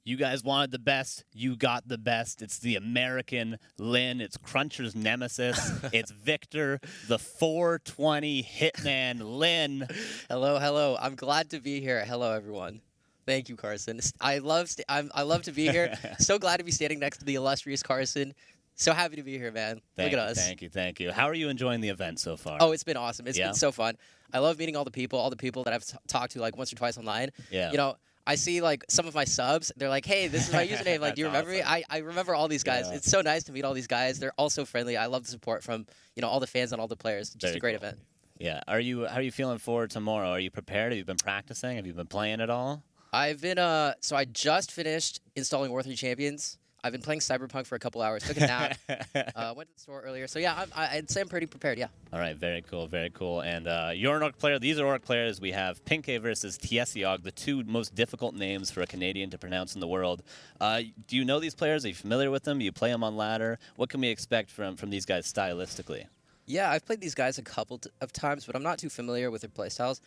You guys wanted the best. You got the best. It's the American Lin. It's Cruncher's nemesis. It's Victor, the 420 Hitman Lin. Hello, hello. I'm glad to be here. Hello, everyone. Thank you, Carson. I love to be here. So glad to be standing next to the illustrious Carson. So happy to be here, man. Look at us. Thank you. How are you enjoying the event so far? Oh, it's been awesome. It's been so fun. I love meeting all the people that I've talked to like once or twice online. Yeah. You know, I see like some of my subs. They're like, "Hey, this is my username. Like, do you remember me?" I remember all these guys. Yeah. It's so nice to meet all these guys. They're all so friendly. I love the support from all the fans and all the players. Just Very a great cool. event. Yeah. How are you feeling for tomorrow? Are you prepared? Have you been practicing? Have you been playing at all? I've been so I just finished installing War 3 Champions. I've been playing Cyberpunk for a couple hours. Took a nap. Went to the store earlier. So yeah, I'd say I'm pretty prepared. Yeah. All right, very cool, very cool. And you're an ORC player. These are ORC players. We have P1nke versus TiesioG, the two most difficult names for a Canadian to pronounce in the world. Do you know these players? Are you familiar with them? Do you play them on ladder? What can we expect from these guys stylistically? Yeah, I've played these guys a couple of times, but I'm not too familiar with their playstyles.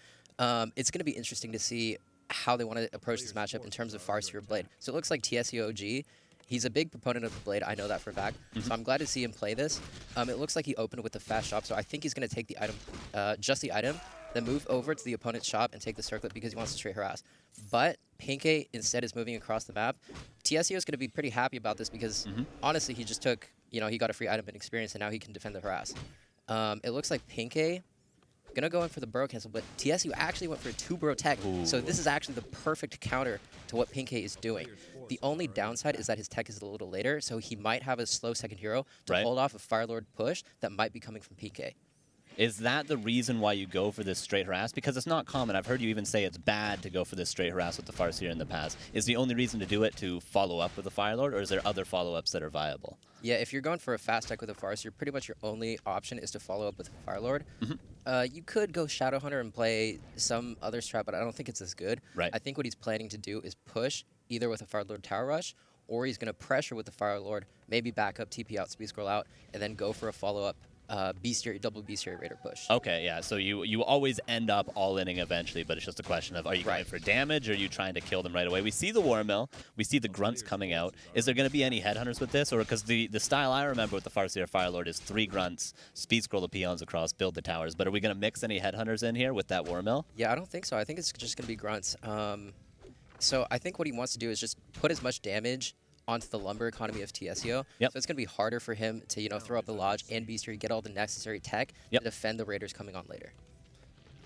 It's going to be interesting to see how they want to approach this matchup in terms of Farseer Blade. So it looks like TiesioG. He's a big proponent of the Blade. I know that for a fact. So I'm glad to see him play this. It looks like he opened with the fast shop, so I think he's going to take the item, just the item, then move over to the opponent's shop and take the circlet because he wants to straight harass. But P1nke instead is moving across the map. Tiesio is going to be pretty happy about this because honestly, he just took, he got a free item and experience, and now he can defend the harass. It looks like P1nke gonna go in for the burrow cancel, but TSU actually went for a 2-burrow tech. Ooh. So this is actually the perfect counter to what P1nke is doing. The only downside is that his tech is a little later, so he might have a slow second hero to hold off a Firelord push that might be coming from P1nke. Is that the reason why you go for this straight harass? Because it's not common. I've heard you even say it's bad to go for this straight harass with the Farseer in the past. Is the only reason to do it to follow up with a Firelord, or is there other follow-ups that are viable? Yeah, if you're going for a fast tech with a Farseer, pretty much your only option is to follow up with a Firelord. You could go Shadowhunter and play some other strat, but I don't think it's as good. Right. I think what he's planning to do is push either with a Firelord Tower Rush, or he's going to pressure with the Firelord, maybe back up, TP out, speed scroll out, and then go for a follow-up double bestiary raider push. Okay, yeah. So you always end up all-inning eventually, but it's just a question of, are you going for damage, or are you trying to kill them right away? We see the War Mill. We see the Grunts coming out. Is there going to be any headhunters with this? Or because the style I remember with the Farseer Firelord is 3 Grunts, speed scroll the peons across, build the towers. But are we going to mix any headhunters in here with that War Mill? Yeah, I don't think so. I think it's just going to be Grunts. So I think what he wants to do is just put as much damage onto the lumber economy of Tiesio. Yep. So it's going to be harder for him to, throw up the Lodge and Bestiary, get all the necessary tech to defend the Raiders coming on later.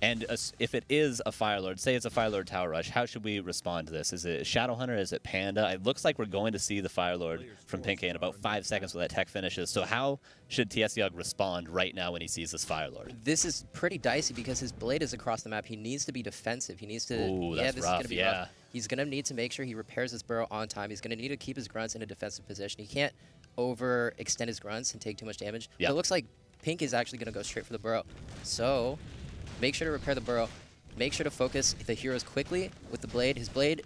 And if it is a Firelord, say it's a Firelord Tower Rush, how should we respond to this? Is it Shadowhunter? Is it Panda? It looks like we're going to see the Firelord from P1nke in about 5 seconds when that tech finishes. So how should TiesioG respond right now when he sees this Firelord? This is pretty dicey because his blade is across the map. He needs to be defensive. He needs to... Ooh, yeah, that's this rough, is going to be rough. He's going to need to make sure he repairs his burrow on time. He's going to need to keep his Grunts in a defensive position. He can't overextend his Grunts and take too much damage. Yep. But it looks like P1nke is actually going to go straight for the burrow. So make sure to repair the burrow. Make sure to focus the heroes quickly with the blade. His blade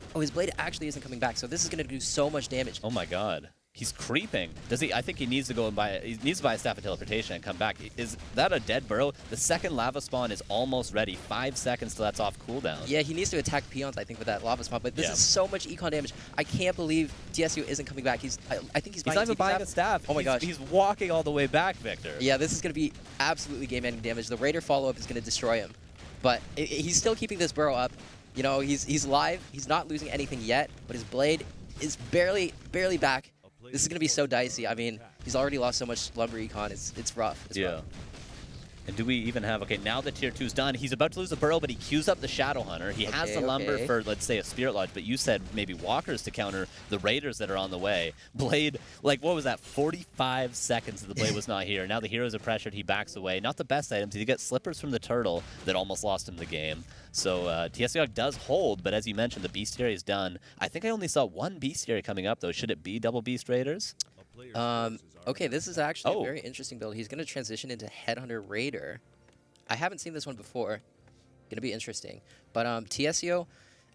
actually isn't coming back. So this is going to do so much damage. Oh my god. He's creeping. Does he? I think he needs to go and buy. He needs to buy a Staff of Teleportation and come back. Is that a dead burrow? The second lava spawn is almost ready. 5 seconds till that's off cooldown. Yeah, he needs to attack peons, I think, with that lava spawn. But this is so much econ damage. I can't believe TSU isn't coming back. I think he's not even buying a staff. Oh my gosh. He's walking all the way back, Victor. Yeah, this is going to be absolutely game-ending damage. The Raider follow-up is going to destroy him. But he's still keeping this burrow up. He's live. He's not losing anything yet, but his blade is barely back. This is going to be so dicey. I mean, he's already lost so much lumber econ. It's rough. It's rough. And do we even have... Okay, now that Tier 2's done, he's about to lose the burrow, but he queues up the Shadowhunter. He has the lumber for, let's say, a Spirit Lodge, but you said maybe walkers to counter the Raiders that are on the way. Blade, like, what was that? 45 seconds the Blade was not here. Now the heroes are pressured. He backs away. Not the best items. He gets Slippers from the Turtle that almost lost him the game. So TiesioG does hold, but as you mentioned, the Bestiary is done. I think I only saw 1 Bestiary coming up, though. Should it be double Beast Raiders? Okay, this is actually a very interesting build. He's going to transition into Headhunter Raider. I haven't seen this one before. Going to be interesting. But Tiesio,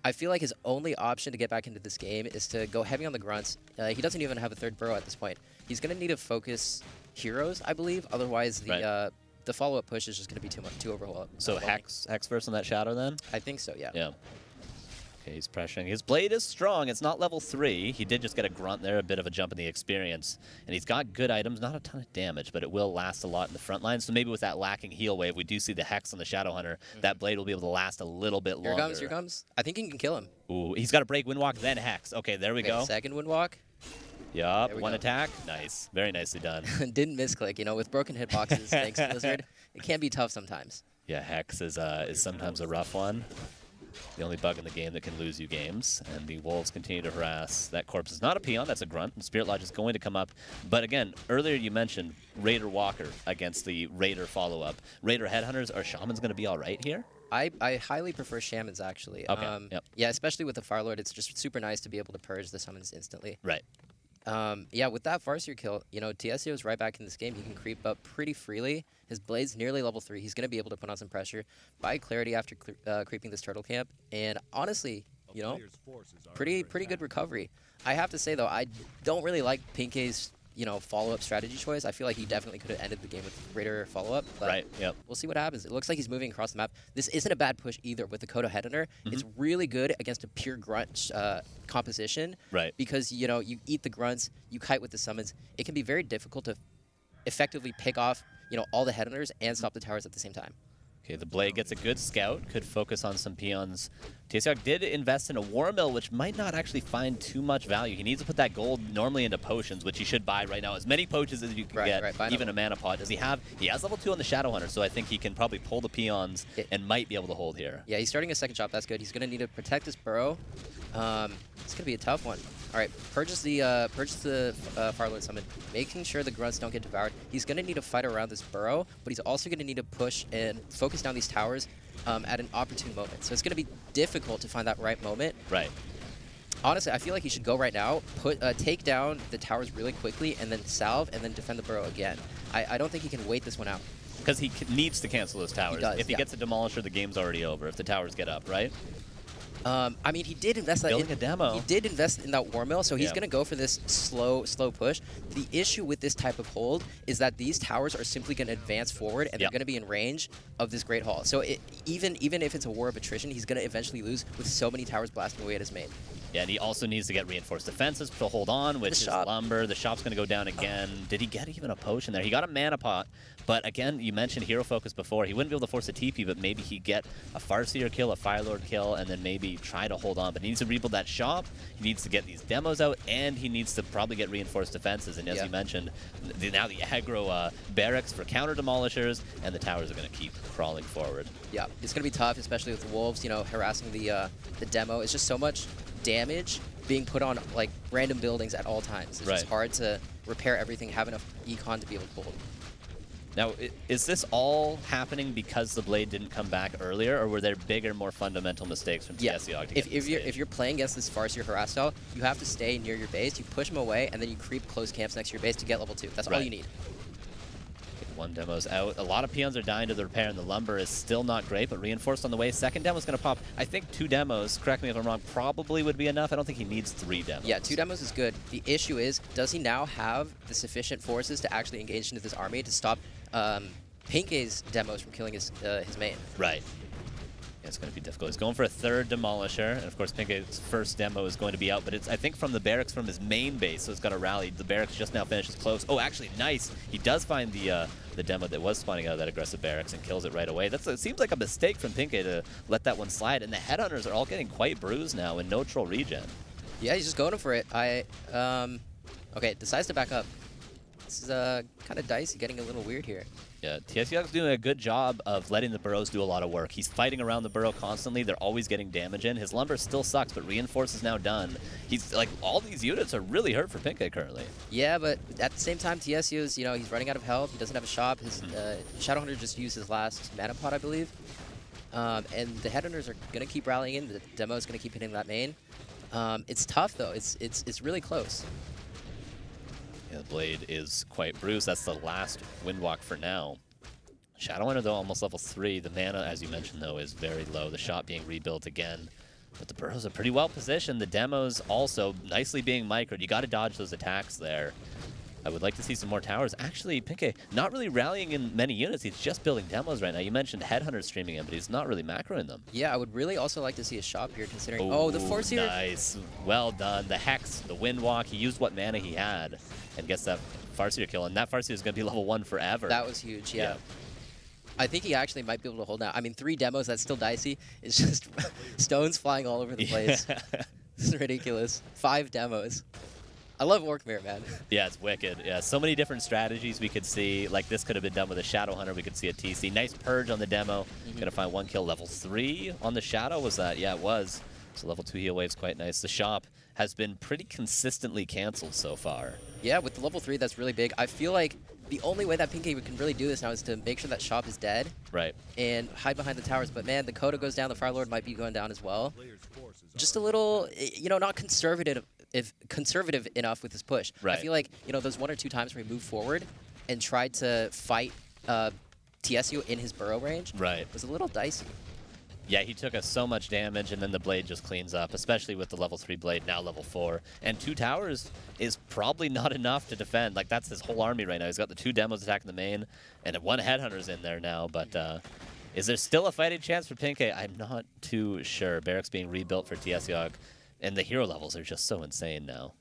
I feel like his only option to get back into this game is to go heavy on the Grunts. He doesn't even have a 3rd burrow at this point. He's going to need to focus heroes, I believe. Otherwise, the follow-up push is just going to be too overwhelming. So Hex first on that Shadow then? I think so, yeah. Yeah. Okay, he's pressuring. His blade is strong. It's not level 3. He did just get a grunt there, a bit of a jump in the experience. And he's got good items, not a ton of damage, but it will last a lot in the front line. So maybe with that lacking heal wave, we do see the Hex on the Shadowhunter. That blade will be able to last a little bit longer. Here comes. I think he can kill him. Ooh, he's got to break Windwalk, then Hex. Okay, there we go. Second Windwalk. Yup, one attack. Nice. Very nicely done. Didn't misclick. You know, with broken hitboxes, thanks to Blizzard, it can be tough sometimes. Yeah, Hex is sometimes a rough one. The only bug in the game that can lose you games. And the Wolves continue to harass. That corpse is not a peon, that's a grunt. And Spirit Lodge is going to come up. But again, earlier you mentioned Raider Walker against the Raider follow-up. Raider Headhunters, are Shamans going to be all right here? I highly prefer Shamans, actually. Okay, yep. Yeah, especially with the Firelord, it's just super nice to be able to purge the summons instantly. Right. Yeah, with that Farseer kill, you know, Tiesio is right back in this game. He can creep up pretty freely. His blade's nearly level 3. He's going to be able to put on some pressure, buy clarity after creeping this turtle camp. And honestly, you know, pretty good recovery. I have to say, though, I don't really like P1nke's, you know, follow-up strategy choice. I feel like he definitely could have ended the game with Raider follow-up. Right, yep. We'll see what happens. It looks like he's moving across the map. This isn't a bad push either with the Kodo Headhunter. It's really good against a pure grunt composition. Right. Because, you know, you eat the grunts, you kite with the summons. It can be very difficult to effectively pick off, you know, all the Headhunters and stop the towers at the same time. Okay, the Blade gets a good scout, could focus on some peons. TiesioG did invest in a War Mill, which might not actually find too much value. He needs to put that gold normally into potions, which he should buy right now. As many potions as you can get, even a mana pot. Does he have? He has level 2 on the Shadowhunter, so I think he can probably pull the peons and might be able to hold here. Yeah, he's starting a second shop. That's good. He's going to need to protect this burrow. It's going to be a tough one. All right, purchase the Firelord summon, making sure the grunts don't get devoured. He's going to need to fight around this burrow, but he's also going to need to push and focus down these towers at an opportune moment. So it's going to be difficult to find that right moment. Right. Honestly, I feel like he should go right now, take down the towers really quickly, and then salve, and then defend the burrow again. I don't think he can wait this one out. Because he needs to cancel those towers. He does, if he gets a Demolisher, the game's already over, if the towers get up, right? I mean, he did invest Building a demo. He did invest in that War Mill, so he's going to go for this slow push. The issue with this type of hold is that these towers are simply going to advance forward, and they're going to be in range of this Great Hall. So even if it's a war of attrition, he's going to eventually lose with so many towers blasting away at his main. Yeah, and he also needs to get reinforced defenses to hold on, which is lumber. The shop's going to go down again. Did he get even a potion there? He got a mana pot, but again, you mentioned hero focus before. He wouldn't be able to force a TP, but maybe he'd get a Farseer kill, a Firelord kill, and then maybe try to hold on. But he needs to rebuild that shop, he needs to get these demos out, and he needs to probably get reinforced defenses. And as you mentioned, now the aggro barracks for counter demolishers, and the towers are going to keep crawling forward. Yeah, it's going to be tough, especially with the Wolves, you know, harassing the demo. It's just so much damage being put on like random buildings at all times. It's just hard to repair everything, have enough econ to be able to hold. Now, is this all happening because the Blade didn't come back earlier, or were there bigger, more fundamental mistakes from TiesioG to get if you're playing against this Farseer harass style, you have to stay near your base, you push him away, and then you creep close camps next to your base to get level 2. That's all you need. One demo's out. A lot of peons are dying to the repair, and the lumber is still not great, but reinforced on the way. Second demo's going to pop. I think 2 demos, correct me if I'm wrong, probably would be enough. I don't think he needs 3 demos. Yeah, 2 demos is good. The issue is, does he now have the sufficient forces to actually engage into this army to stop P1nke's demos from killing his main? Right. Yeah, it's going to be difficult. He's going for a 3rd Demolisher, and of course P1nke's first demo is going to be out, but it's, I think, from the barracks from his main base, so it's got to rally. The barracks just now finishes close. Oh, actually, nice. He does find the demo that was spawning out of that aggressive barracks and kills it right away. It seems like a mistake from P1nke to let that one slide, and the Headhunters are all getting quite bruised now in no troll regen. Yeah, he's just going for it. Okay, decides to back up. This is kind of dicey, getting a little weird here. Yeah, TiesioG's doing a good job of letting the burrows do a lot of work. He's fighting around the burrow constantly. They're always getting damage in. His lumber still sucks, but reinforce is now done. He's like, all these units are really hurt for P1nke currently. Yeah, but at the same time, Tiesio's, you know, he's running out of health. He doesn't have a shop. His Shadowhunter just used his last mana pot, I believe. And the Headhunters are going to keep rallying in. The demo is going to keep hitting that main. It's tough, though. It's really close. Yeah, the Blade is quite bruised. That's the last Windwalk for now. Shadowhunter, though, almost level 3. The mana, as you mentioned, though, is very low. The shop being rebuilt again. But the burrows are pretty well positioned. The demos also nicely being microed. You got to dodge those attacks there. I would like to see some more towers. Actually, p1nke not really rallying in many units. He's just building demos right now. You mentioned Headhunter streaming him, but he's not really macroing them. Yeah, I would really also like to see a shop here, considering... Oh, the CORSAIR! Nice. Well done. The Hex, the Windwalk. He used what mana he had and gets that Farseer kill. And that Farseer is going to be level 1 forever. That was huge, yeah. I think he actually might be able to hold out. I mean, 3 demos, that's still dicey. It's just stones flying all over the place. It's ridiculous. 5 demos. I love Orc Mirror, man. Yeah, it's wicked. Yeah, so many different strategies we could see. Like, this could have been done with a Shadow Hunter. We could see a TC. Nice Purge on the demo. Gonna find 1 kill. Level 3 on the Shadow, was that? Yeah, it was. So level 2 heal wave's quite nice. The shop has been pretty consistently canceled so far. Yeah, with the level 3, that's really big. I feel like the only way that p1nke can really do this now is to make sure that shop is dead. Right. And hide behind the towers. But, man, the Coda goes down. The Fire Lord might be going down as well. Just a little, you know, not conservative enough with his push. Right. I feel like, you know, those 1 or 2 times where he moved forward and tried to fight TiesioG in his burrow range was a little dicey. Yeah, he took us so much damage, and then the blade just cleans up, especially with the level 3 blade, now level 4. And 2 towers is probably not enough to defend. Like, that's his whole army right now. He's got the 2 demos attacking the main, and 1 Headhunter's in there now, but... is there still a fighting chance for p1nke? I'm not too sure. Barracks being rebuilt for TiesioG, and the hero levels are just so insane now.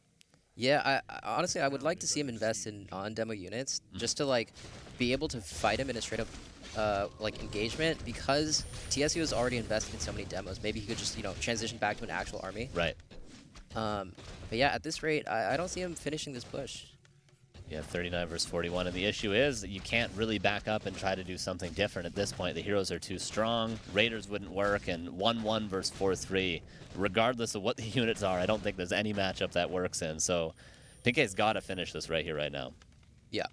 Yeah, honestly, I would like to see him invest in on-demo units, just to, like, be able to fight him in a straight-up, like, engagement, because TiesioG is already invested in so many demos. Maybe he could just, you know, transition back to an actual army. Right. But yeah, at this rate, I don't see him finishing this push. Yeah, 39 versus 41, and the issue is that you can't really back up and try to do something different at this point. The heroes are too strong, Raiders wouldn't work, and 1-1 versus 4-3. Regardless of what the units are, I don't think there's any matchup that works in, so p1nke's got to finish this right here, right now. Yeah.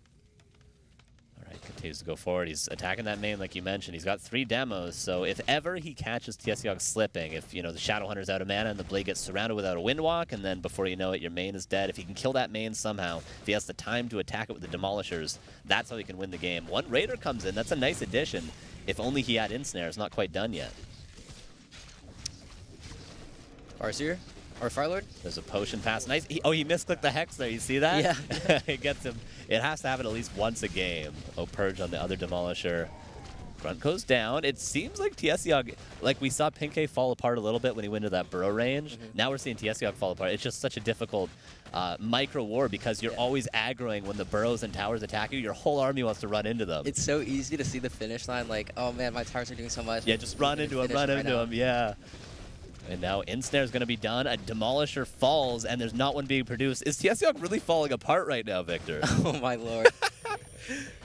All right, continues to go forward. He's attacking that main like you mentioned. He's got 3 demos, so if ever he catches TiesioG slipping, if, you know, the Shadow Hunter's out of mana and the blade gets surrounded without a Windwalk, and then before you know it, your main is dead, if he can kill that main somehow, if he has the time to attack it with the Demolishers, that's how he can win the game. 1 Raider comes in. That's a nice addition. If only he had Ensnare. It's not quite done yet. Farseer? Or Fire Lord? There's a potion pass. Nice. He misclicked the Hex there. You see that? Yeah. It gets him. It has to happen at least once a game. Oh, Purge on the other Demolisher. Grunt goes down. It seems like TiesioG, like we saw p1nke fall apart a little bit when he went to that burrow range. Now we're seeing TiesioG fall apart. It's just such a difficult micro war because you're always aggroing when the burrows and towers attack you. Your whole army wants to run into them. It's so easy to see the finish line. Like, oh man, my towers are doing so much. Yeah, just run into him, run into him. Yeah. And now Ensnare is going to be done. A Demolisher falls, and there's not one being produced. Is TiesioG really falling apart right now, Victor? Oh, my lord.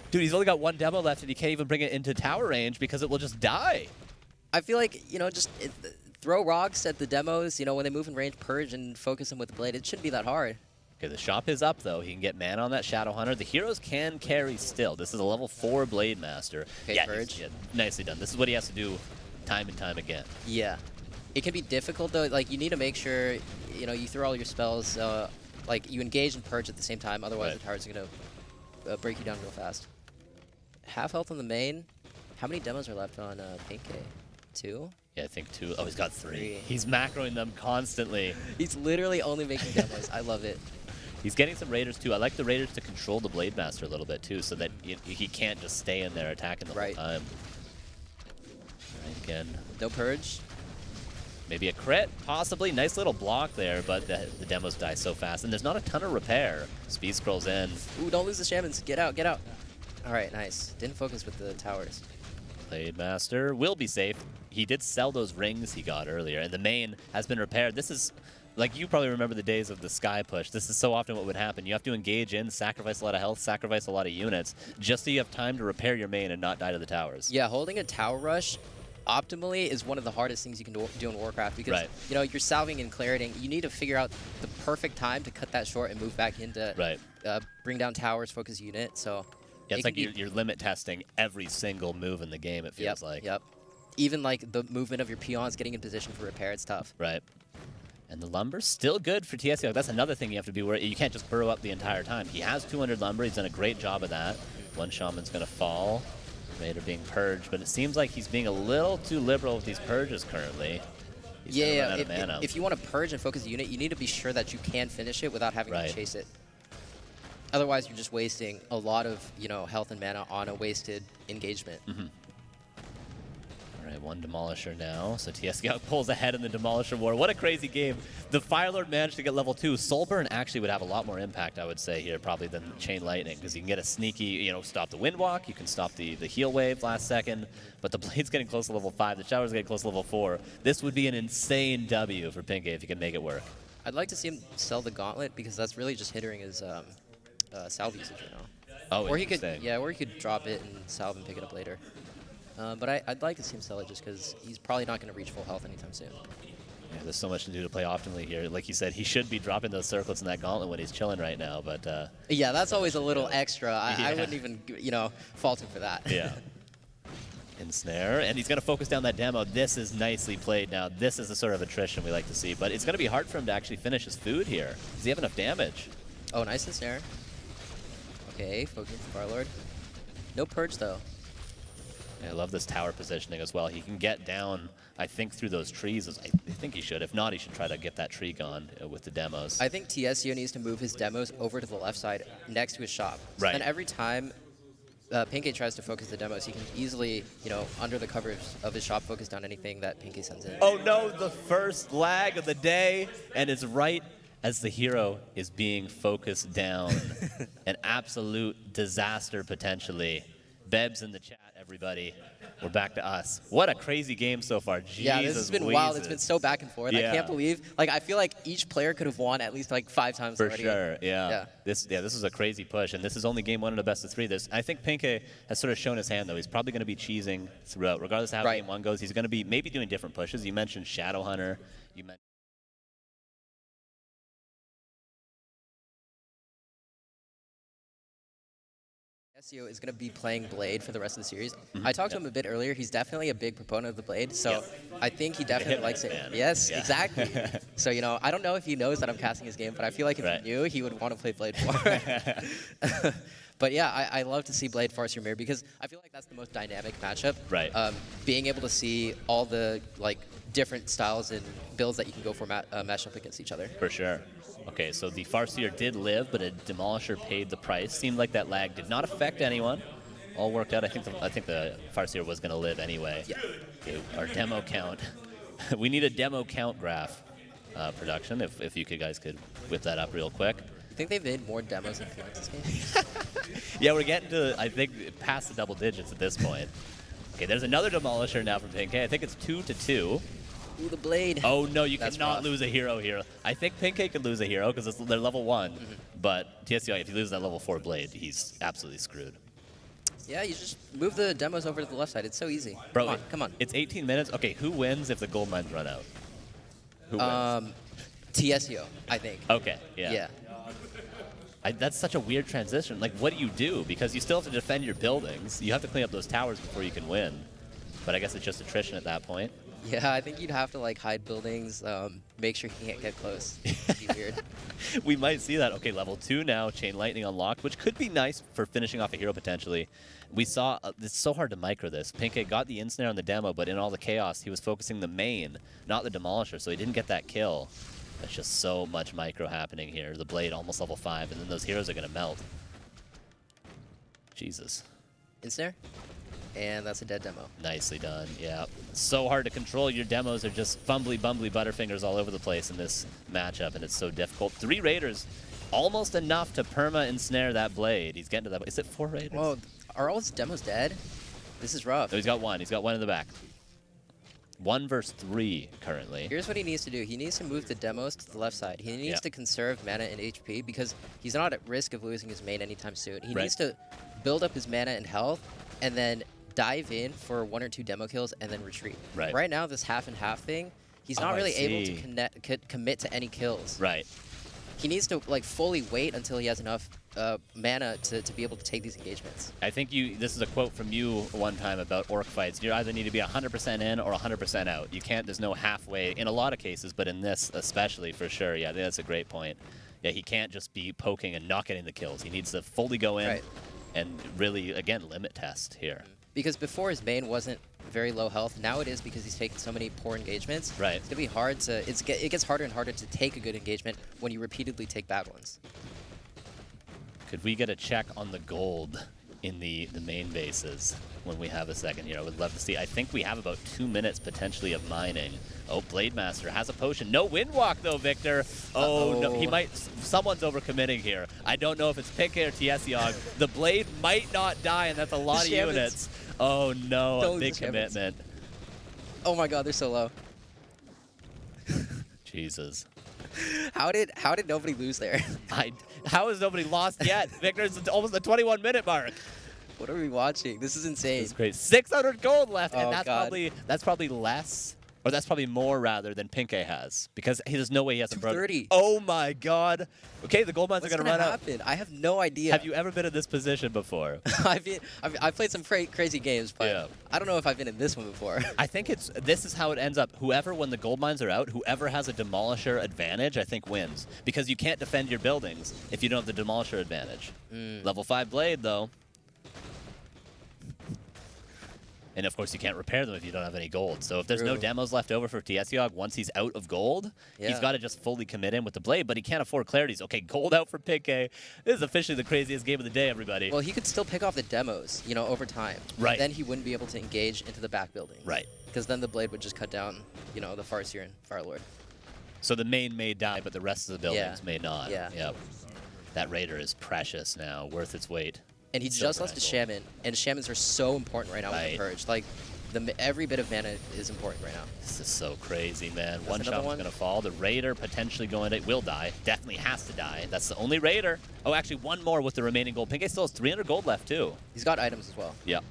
Dude, he's only got 1 demo left, and he can't even bring it into tower range because it will just die. I feel like, you know, just throw rocks at the demos. You know, when they move in range, purge and focus them with the blade. It shouldn't be that hard. Okay, the shop is up, though. He can get mana on that Shadow Hunter. The heroes can carry still. This is a level 4 Blade Master. Okay, yeah, purge. Yeah, nicely done. This is what he has to do time and time again. Yeah. It can be difficult, though. Like, you need to make sure, you know, you throw all your spells, like, you engage and purge at the same time. Otherwise, the towers are going to break you down real fast. Half health on the main. How many demos are left on p1nke? 2? Yeah, I think 2. Oh, he's got 3. He's macroing them constantly. He's literally only making demos. I love it. He's getting some Raiders, too. I like the Raiders to control the Blade Master a little bit, too, so that he can't just stay in there attacking the whole time. Right, again. No purge. Maybe a crit, possibly. Nice little block there, but the demos die so fast. And there's not a ton of repair. Speed scrolls in. Ooh, don't lose the shamans. Get out, get out. All right, nice. Didn't focus with the towers. Blade Master will be safe. He did sell those rings he got earlier, and the main has been repaired. This is, like, you probably remember the days of the Sky Push. This is so often what would happen. You have to engage in, sacrifice a lot of health, sacrifice a lot of units, just so you have time to repair your main and not die to the towers. Yeah, holding a tower rush optimally is one of the hardest things you can do in Warcraft because, you know, you're salving and cleriting. You need to figure out the perfect time to cut that short and move back into bring down towers, focus unit. So yeah, it's like you're limit testing every single move in the game, it feels like. Yep. Even like the movement of your peons getting in position for repair, it's tough. Right. And the lumber's still good for TiesioG. That's another thing you have to be worried. You can't just burrow up the entire time. He has 200 lumber. He's done a great job of that. 1 shaman's going to fall. Raider being purged, but it seems like he's being a little too liberal with these purges currently. He's if you want to purge and focus a unit, you need to be sure that you can finish it without having to chase it. Otherwise, you're just wasting a lot of, you know, health and mana on a wasted engagement. All right, one Demolisher now. So TiesioG pulls ahead in the Demolisher war. What a crazy game. The Firelord managed to get level 2. Soulburn actually would have a lot more impact, I would say, here, probably than Chain Lightning, because you can get a sneaky, you know, stop the Windwalk. You can stop the heal wave last second. But the Blade's getting close to level 5. The Shower's getting close to level 4. This would be an insane W for P1nke if you can make it work. I'd like to see him sell the Gauntlet, because that's really just hindering his salve usage right now. Oh, or he could, or he could drop it and salve and pick it up later. But I'd like to see him sell it just because he's probably not going to reach full health anytime soon. Yeah, there's so much to do to play optimally here. Like you said, he should be dropping those circlets in that Gauntlet when he's chilling right now. But yeah, that's always a little extra. I wouldn't even, you know, fault him for that. Yeah. Ensnare, and he's going to focus down that demo. This is nicely played now. This is the sort of attrition we like to see. But it's going to be hard for him to actually finish his food here. Does he have enough damage? Oh, nice Ensnare. Okay, focusing for Firelord. No Purge, though. Yeah, I love this tower positioning as well. He can get down, I think, through those trees. I think he should. If not, he should try to get that tree gone with the demos. I think TiesioG needs to move his demos over to the left side next to his shop. Right. And every time P1nke tries to focus the demos, he can easily, you know, under the covers of his shop, focus down anything that P1nke sends in. Oh no, the first lag of the day, and it's right as the hero is being focused down. An absolute disaster, potentially. Bebs in the chat, everybody. We're back to us. What a crazy game so far. Jesus, yeah, this has been wild. It's been so back and forth. Yeah. I can't believe, like, I feel like each player could have won at least like 5 times already. For sure, yeah. This is a crazy push, and this is only game 1 in a best of 3. I think P1nke has sort of shown his hand, though. He's probably going to be cheesing throughout. Regardless of how game 1 goes, he's going to be maybe doing different pushes. You mentioned Shadowhunter. You mentioned TiesioG is going to be playing Blade for the rest of the series. I talked to him a bit earlier. He's definitely a big proponent of the Blade, so I think he definitely likes it. Man. Yes, exactly. So, you know, I don't know if he knows that I'm casting his game, but I feel like if he knew, he would want to play Blade more. But yeah, I love to see Blade Farseer Mirror because I feel like that's the most dynamic matchup. Right. Being able to see all the like different styles and builds that you can go for match up against each other. For sure. Okay, so the Farseer did live, but a Demolisher paid the price. Seemed like that lag did not affect anyone. All worked out. I think the Farseer was going to live anyway. Yeah. Okay, our demo count. We need a demo count graph production, if you guys could whip that up real quick. I think they've made more demos in Climax this game. Yeah, we're getting to, I think, past the double digits at this point. Okay, there's another Demolisher now from P1nke. I think it's 2-2. Ooh, the Blade. Oh, no, you That's cannot rough. lose a hero here. I think P1nke could lose a hero because they're level 1. But TiesioG, if he loses that level 4 Blade, he's absolutely screwed. Yeah, you just move the demos over to the left side. It's so easy. Bro, come on. It's 18 minutes. Okay, who wins if the gold mines run out? Who wins? TiesioG, I think. Okay, yeah. Yeah. That's such a weird transition. Like, what do you do? Because you still have to defend your buildings. You have to clean up those towers before you can win. But I guess it's just attrition at that point. Yeah, I think you'd have to like hide buildings, make sure he can't get close. It'd be weird. We might see that. Okay, level 2 now, Chain Lightning unlocked, which could be nice for finishing off a hero potentially. We saw, it's so hard to micro this. P1nke got the Ensnare on the demo, but in all the chaos, he was focusing the main, not the Demolisher, so he didn't get that kill. That's just so much micro happening here. The Blade almost level 5, and then those heroes are going to melt. Jesus. Ensnare? And that's a dead demo. Nicely done, yeah. So hard to control. Your demos are just fumbly, bumbly butterfingers all over the place in this matchup, and it's so difficult. 3 Raiders, almost enough to perma ensnare that Blade. He's getting to that. Is it 4 Raiders? Whoa, are all his demos dead? This is rough. No, he's got 1. He's got 1 in the back. 1 versus 3 currently. Here's what he needs to do. He needs to move the demos to the left side. He needs to conserve mana and HP because he's not at risk of losing his main anytime soon. He needs to build up his mana and health and then dive in for 1 or 2 demo kills and then retreat. Right now, this half and half thing, he's not really able to commit to any kills. Right. He needs to like fully wait until he has enough mana to be able to take these engagements. I think this is a quote from you one time about orc fights. You either need to be 100% in or 100% out. You can't, there's no halfway in a lot of cases, but in this especially for sure. Yeah, that's a great point. Yeah, he can't just be poking and not getting the kills. He needs to fully go in and really, again, limit test here. Because before his main wasn't very low health, now it is because he's taking so many poor engagements. Right. It's gonna be hard to. It gets harder and harder to take a good engagement when you repeatedly take bad ones. Could we get a check on the gold in the main bases when we have a second here? I would love to see. I think we have about 2 minutes potentially of mining. Oh, Blade Master has a potion. No Windwalk though, Victor. Oh, no, he might. Someone's overcommitting here. I don't know if it's P1nke or TiesioG. The Blade might not die, and that's a lot of units. Oh no, a big commitment. Oh my God, they're so low. Jesus. How did nobody lose there? How has nobody lost yet? Victor, it's almost the 21-minute mark. What are we watching? This is insane. This is great. 600 gold left, Oh, and that's God. probably less, or that's probably more rather than P1nke has, because there's no way he hasn't broken. 230. Oh my God. Okay, the gold mines are gonna run out. I have no idea. Have you ever been in this position before? I've played some crazy games, but Yeah. I don't know if I've been in this one before. I think this is how it ends up. Whoever, when the gold mines are out, whoever has a demolisher advantage, I think wins, because you can't defend your buildings if you don't have the demolisher advantage. Level 5 Blade though. And of course, you can't repair them if you don't have any gold. So if there's no demos left over for TiesioG, once he's out of gold, he's got to just fully commit in with the Blade, but he can't afford clarities. Okay, gold out for P1nke. This is officially the craziest game of the day, everybody. Well, he could still pick off the demos, you know, over time. Right. Then he wouldn't be able to engage into the back building. Right. Because then the Blade would just cut down, you know, the Farseer and Firelord. So the main may die, but the rest of the buildings may not. Yeah. Yep. That Raider is precious now, worth its weight. And he just lost a Shaman, and Shamans are so important right now with the Purge. Like, every bit of mana is important right now. This is so crazy, man. That's One shot is going to fall. The Raider potentially going to, will die. Definitely has to die. That's the only Raider. Oh, actually, one more with the remaining gold. P1nke still has 300 gold left, too. He's got items as well. Yep.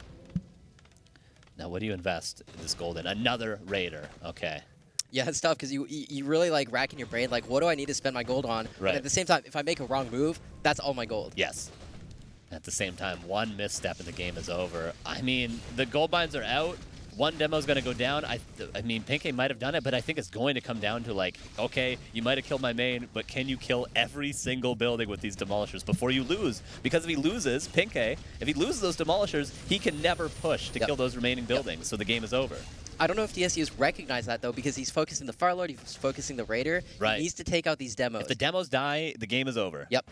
Now, what do you invest this gold in? Another Raider. Okay. Yeah, it's tough because you really like racking your brain. Like, what do I need to spend my gold on? Right. But at the same time, if I make a wrong move, that's all my gold. Yes. At the same time, one misstep and the game is over. I mean, the gold mines are out. One demo is going to go down. I mean, P1nke might have done it, but I think it's going to come down to, like, okay, you might have killed my main, but can you kill every single building with these demolishers before you lose? Because if he loses, P1nke, if he loses those demolishers, he can never push to kill those remaining buildings, so the game is over. I don't know if TiesioG's recognized that, though, because he's focusing the Firelord, he's focusing the Raider. Right. He needs to take out these demos. If the demos die, the game is over. Yep.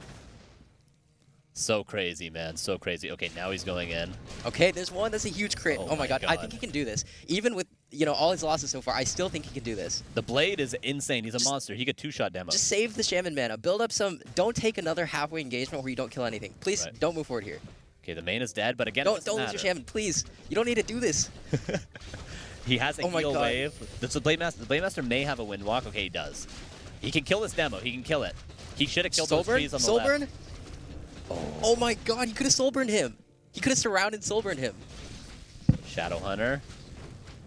So crazy, man. So crazy. Okay, now he's going in. Okay, there's one. That's a huge crit. Oh my God. I think he can do this. Even with, you know, all his losses so far, I still think he can do this. The Blade is insane. He's a monster. He could two-shot demo. Just save the Shaman mana. Build up some... Don't take another halfway engagement where you don't kill anything. Please don't move forward here. Okay, the main is dead, but again, don't lose your Shaman, please. You don't need to do this. He has a heal wave. The Blade Master may have a Windwalk. Okay, he does. He can kill this demo. He can kill it. He should have killed those trees on the left. Oh my God, he could have soulburned him. He could have surrounded soulburned him. Shadow Hunter.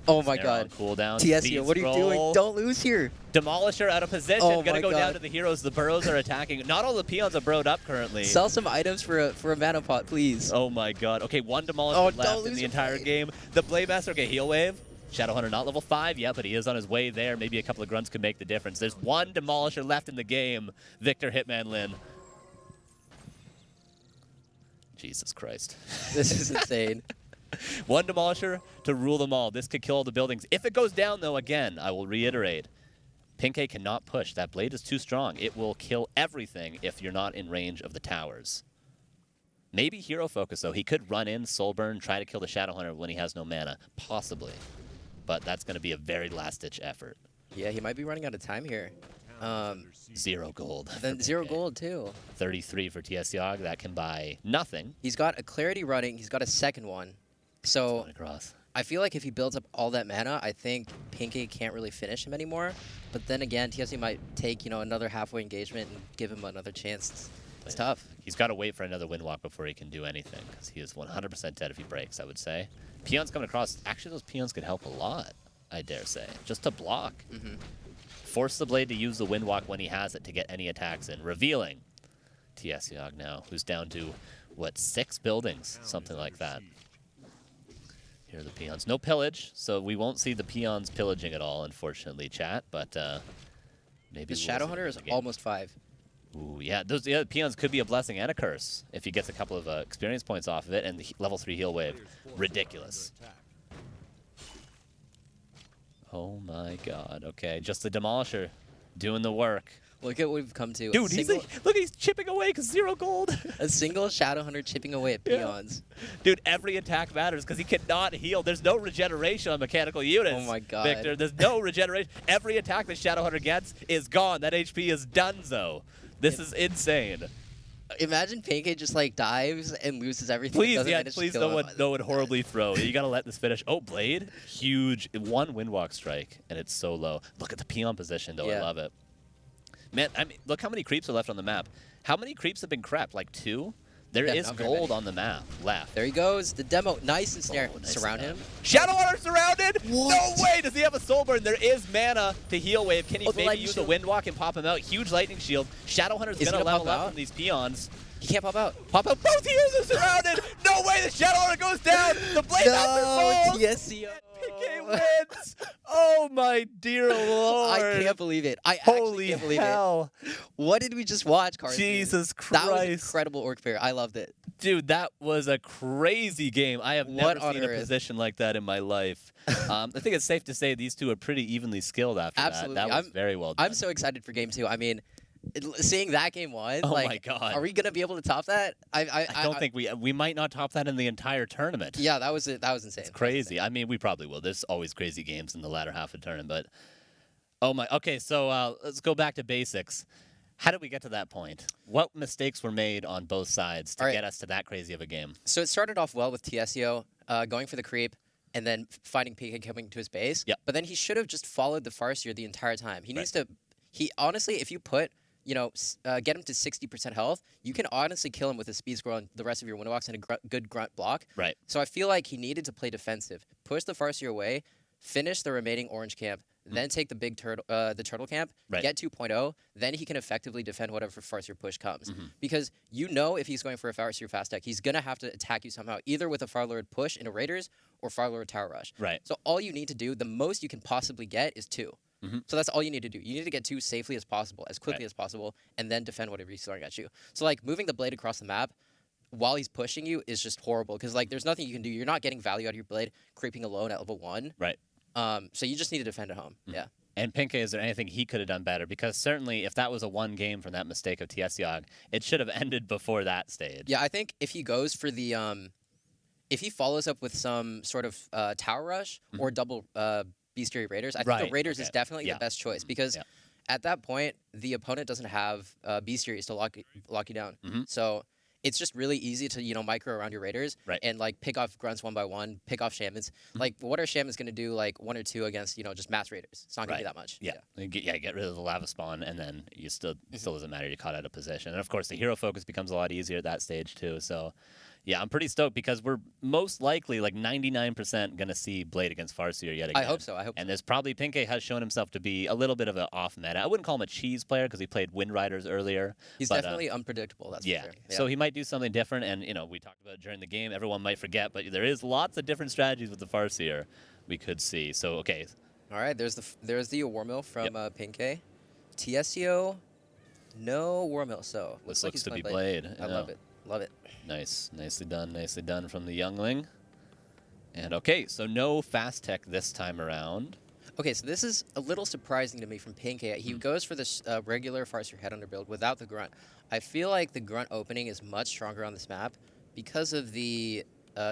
Oh my God. Cooldown. TiesioG, what are you doing? Don't lose here. Demolisher out of position. Gonna go down to the heroes. The burrows are attacking. Not all the peons are broed up currently. Sell some items for a mana pot, please. Oh my God. Okay, one Demolisher left in the entire game. The Blade Master, okay, heal wave. Shadow Hunter not level 5 yet, but he is on his way there. Maybe a couple of grunts could make the difference. There's one Demolisher left in the game. Victor Hitman Lin. Jesus Christ. This is insane. One Demolisher to rule them all. This could kill all the buildings. If it goes down, though, again, I will reiterate, P1nke cannot push. That Blade is too strong. It will kill everything if you're not in range of the towers. Maybe hero focus, though. He could run in, soulburn, try to kill the Shadow Hunter when he has no mana. Possibly. But that's going to be a very last-ditch effort. Yeah, he might be running out of time here. 0 gold. Then 0 gold, too. 33 for TiesioG. That can buy nothing. He's got a Clarity running. He's got a second one. So I feel like if he builds up all that mana, I think P1nke can't really finish him anymore. But then again, TiesioG might take, you know, another halfway engagement and give him another chance. It's tough. He's got to wait for another Windwalk before he can do anything, because he is 100% dead if he breaks, I would say. Peons coming across. Actually, those peons could help a lot, I dare say. Just to block. Force the Blade to use the Windwalk when he has it to get any attacks in. Revealing TiesioG now, who's down to, what, 6 buildings? Something like that. Here are the peons. No pillage, so we won't see the peons pillaging at all, unfortunately, chat. But maybe the Shadow Hunter is almost 5. Ooh, yeah, those peons could be a blessing and a curse if he gets a couple of experience points off of it, and the level 3 heal wave. Ridiculous. Oh my God, okay, just the Demolisher doing the work. Look at what we've come to. Dude, he's chipping away because 0 gold. A single Shadowhunter chipping away at peons. Dude, every attack matters because he cannot heal. There's no regeneration on mechanical units. Oh my god. Victor, there's no regeneration. Every attack that Shadowhunter gets is gone. That HP is donezo. This is insane. Imagine P1nke just like dives and loses everything. Please no one horribly throw. You gotta let this finish. Oh, Blade, huge 1 windwalk strike, and it's so low. Look at the peon position though. I love it. Man, I mean, look how many creeps are left on the map. How many creeps have been crept? Like 2? There is gold on the map left. There he goes. The demo. Nice and snare. Nice Surround him. Shadowhunter surrounded? What? No way. Does he have a soul burn? There is mana to heal wave. Can he maybe use a windwalk and pop him out? Huge lightning shield. Shadowhunter's going to level up from these peons. He can't pop out. Pop out. Both heroes are surrounded. No way. The Shadowhunter goes down. The Blade Master falls. TiesioG. PK wins. Oh, my dear Lord. I can't believe it. I actually can't believe it. What did we just watch, Carson? Jesus Christ. That was incredible orc player. I loved it. Dude, that was a crazy game. I have never seen a position like that in my life. I think it's safe to say these two are pretty evenly skilled after that. That was very well done. I'm so excited for game 2. I mean, seeing that game 1, oh like, my God. Are we going to be able to top that? I don't think we might not top that in the entire tournament. Yeah, that was insane. It's crazy. I mean, we probably will. There's always crazy games in the latter half of the tournament, but oh my. Okay, so let's go back to basics. How did we get to that point? What mistakes were made on both sides to get us to that crazy of a game? So it started off well with TiesioG going for the creep and then finding P1nke coming to his base. Yep. But then he should have just followed the Farseer the entire time. He needs to. He honestly, if you put, get him to 60% health, you can honestly kill him with a speed scroll and the rest of your windwalks and a good grunt block. Right. So I feel like he needed to play defensive, push the Farseer away, finish the remaining orange camp, then take the big turtle, the turtle camp, get 2.0, then he can effectively defend whatever Farseer push comes. Because if he's going for a Farseer fast tech, he's gonna have to attack you somehow, either with a Farlord push into Raiders or Farlord tower rush. Right. So all you need to do, the most you can possibly get is 2. So that's all you need to do. You need to get 2 safely as possible, as quickly as possible, and then defend whatever he's throwing at you. So like moving the blade across the map while he's pushing you is just horrible because like there's nothing you can do. You're not getting value out of your blade creeping alone at level 1. Right. So you just need to defend at home. Yeah. And P1nke, is there anything he could have done better? Because certainly if that was a 1 game from that mistake of TiesioG, it should have ended before that stage. Yeah, I think if he goes for the if he follows up with some sort of tower rush or double Bestiary Raiders, I think the Raiders is definitely the best choice because at that point the opponent doesn't have Bestiaries to lock you down. So it's just really easy to micro around your Raiders and like pick off grunts 1 by 1, pick off shamans. Like what are shamans going to do? Like 1 or 2 against just mass Raiders. It's not going to be that much. Get rid of the lava spawn, and then you still doesn't matter. You're caught out of position, and of course the hero focus becomes a lot easier at that stage too. So. Yeah, I'm pretty stoked because we're most likely like 99% going to see Blade against Farseer yet again. I hope so. And there's probably P1nke has shown himself to be a little bit of an off meta. I wouldn't call him a cheese player because he played Wind Riders earlier. He's definitely unpredictable. That's for sure. So he might do something different. And, we talked about it during the game. Everyone might forget, but there is lots of different strategies with the Farseer we could see. So, okay. All right, there's the War Mill from P1nke. TiesioG, no War Mill. So this looks to be Blade. I love it. Love it. Nice. Nicely done from the youngling. And okay, so no fast tech this time around. Okay, so this is a little surprising to me from P1nke. He goes for this regular Farseer Headhunter build without the grunt. I feel like the grunt opening is much stronger on this map because of the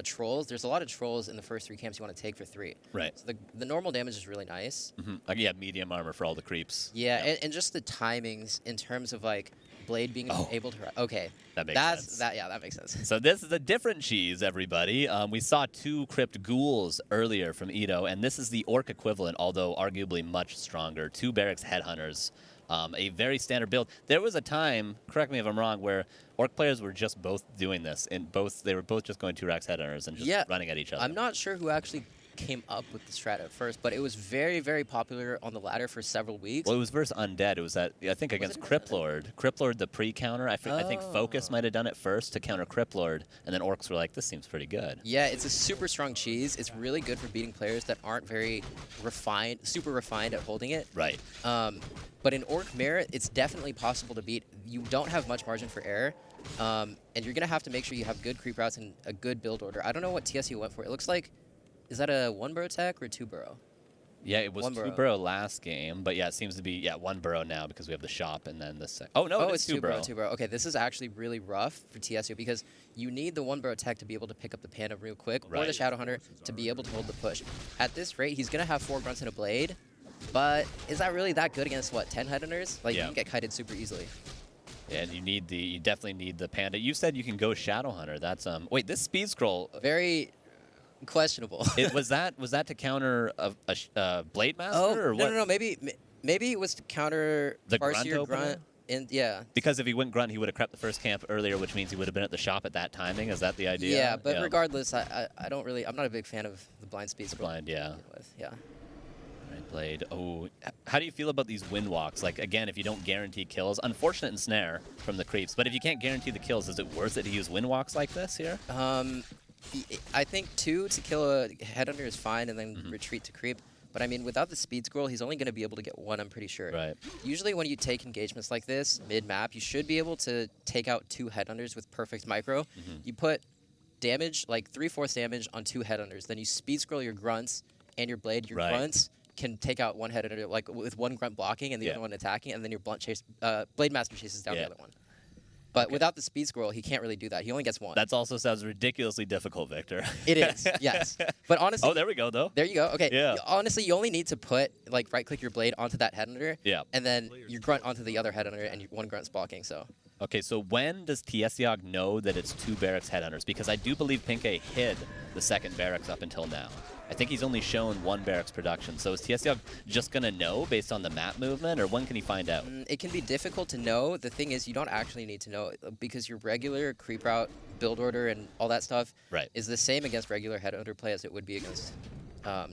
trolls. There's a lot of trolls in the first 3 camps you want to take for 3. Right. So the normal damage is really nice. Like, medium armor for all the creeps. Yeah, and just the timings in terms of like Blade being able to... Okay. That makes sense. That makes sense. So this is a different cheese, everybody. We saw 2 Crypt Ghouls earlier from Ito, and this is the Orc equivalent, although arguably much stronger. 2 Barracks Headhunters. A very standard build. There was a time, correct me if I'm wrong, where Orc players were just both doing this, and they were both just going 2 Racks Headhunters and just running at each other. I'm not sure who actually came up with the strat at first, but it was very, very popular on the ladder for several weeks. Well, it was versus Undead. It was I think against Cryptlord. Cryptlord, the pre-counter. I think Focus might have done it first to counter Cryptlord, and then Orcs were like, this seems pretty good. Yeah, it's a super strong cheese. It's really good for beating players that aren't very super refined at holding it. Right. But in Orc Mirror, it's definitely possible to beat. You don't have much margin for error, and you're going to have to make sure you have good creep routes and a good build order. I don't know what TiesioG went for. It looks like... Is that a 1 burrow tech or 2 burrow? Yeah, it was One 2 burrow. burrow last game, but yeah, it seems to be 1 burrow now because we have the shop and then the Oh no, it's 2 burrow. 2 burrow. Okay, this is actually really rough for TSU because you need the 1 burrow tech to be able to pick up the panda real quick, or the Shadow Hunter to be able to hold the push. At this rate, he's gonna have 4 grunts and a blade, but is that really that good against what 10 headhunters? Like you can get kited super easily. Yeah, and you definitely need the panda. You said you can go Shadow Hunter. That's wait, this speed scroll Very questionable. was that to counter a Blade Master or what? No. Maybe it was to counter The Farseer grunt and yeah. Because if he went grunt, he would have crept the first camp earlier, which means he would have been at the shop at that timing. Is that the idea? Yeah, but regardless, I don't really. I'm not a big fan of the blind speed scroll. Blind, yeah. Yeah. All right, Blade. Oh, how do you feel about these wind walks? Like again, if you don't guarantee kills, unfortunate and snare from the creeps. But if you can't guarantee the kills, is it worth it to use wind walks like this here? I think 2 to kill a headhunter is fine, and then retreat to creep. But I mean, without the speed scroll, he's only going to be able to get 1, I'm pretty sure. Right. Usually when you take engagements like this, mid-map, you should be able to take out 2 headhunters with perfect micro. You put damage, like 3/4 damage on 2 headhunters. Then you speed scroll your grunts and your blade. Your grunts can take out 1 headhunter, like with 1 grunt blocking and the other one attacking, and then your blade master chases down the other one. But without the speed scroll, he can't really do that. He only gets 1. That also sounds ridiculously difficult, Victor. It is, yes. But honestly... Oh, there we go, though. There you go. Okay. Yeah. Honestly, you only need to put, like, right-click your blade onto that headhunter. Yeah. And then your grunt onto the other headhunter, and 1 grunt's blocking, so... Okay, so when does TiesioG know that it's 2 barracks headhunters? Because I do believe P1nke hid the 2nd barracks up until now. I think he's only shown 1 barracks production. So is TiesioG just going to know based on the map movement, or when can he find out? It can be difficult to know. The thing is, you don't actually need to know, because your regular creep route, build order, and all that stuff is the same against regular headhunter play as it would be against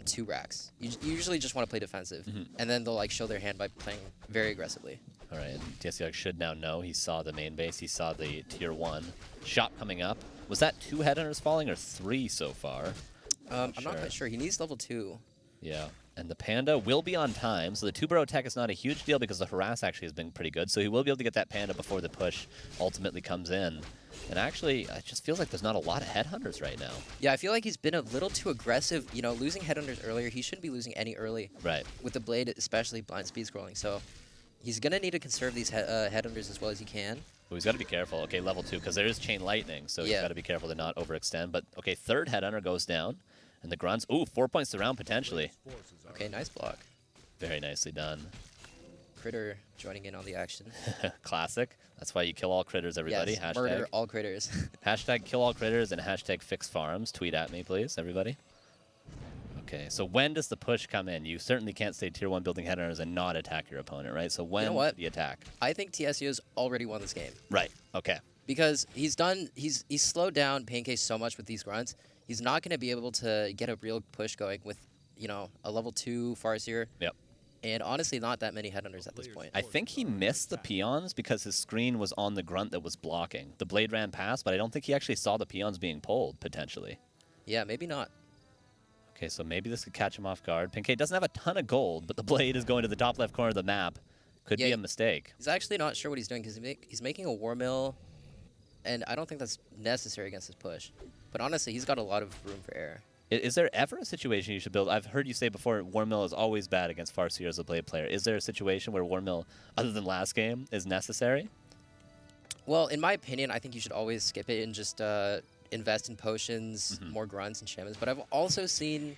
2 racks. You usually just want to play defensive, and then they'll like show their hand by playing very aggressively. All right, TiesioG should now know. He saw the main base. He saw the tier 1 shot coming up. Was that 2 headhunters falling or 3 so far? I'm not quite sure. He needs level 2. Yeah, and the panda will be on time, so the 2 burrow tech is not a huge deal because the harass actually has been pretty good, so he will be able to get that panda before the push ultimately comes in. And actually, it just feels like there's not a lot of headhunters right now. Yeah, I feel like he's been a little too aggressive. You know, losing headhunters earlier, he shouldn't be losing any early. Right. With the blade, especially blind speed scrolling, so he's going to need to conserve these headhunters as well as he can. Well, he's got to be careful. Okay, level 2, because there is chain lightning, so he's got to be careful to not overextend. But, okay, 3rd headhunter goes down. And the grunts, 4 points to round potentially. Okay, nice block. Very nicely done. Critter joining in on the action. Classic. That's why you kill all critters, everybody. Yes, murder all critters. Hashtag kill all critters and hashtag fix farms. Tweet at me, please, everybody. Okay, so when does the push come in? You certainly can't stay tier 1 building headhunters and not attack your opponent, right? So when the attack? I think TSU's already won this game. Right, okay. Because he's slowed down P1nke so much with these grunts. He's not going to be able to get a real push going with, you know, a level 2 Farseer. Yep. And honestly, not that many headhunters at this point. I think he missed the peons because his screen was on the grunt that was blocking. The blade ran past, but I don't think he actually saw the peons being pulled, potentially. Yeah, maybe not. Okay, so maybe this could catch him off guard. P1nke doesn't have a ton of gold, but the blade is going to the top left corner of the map. Could be a mistake. He's actually not sure what he's doing because he's making a war mill, and I don't think that's necessary against his push. But honestly, he's got a lot of room for error. Is there ever a situation you should build? I've heard you say before, War Mill is always bad against Farseer as a blade player. Is there a situation where War Mill, other than last game, is necessary? Well, in my opinion, I think you should always skip it and just invest in potions, more grunts and shamans. But I've also seen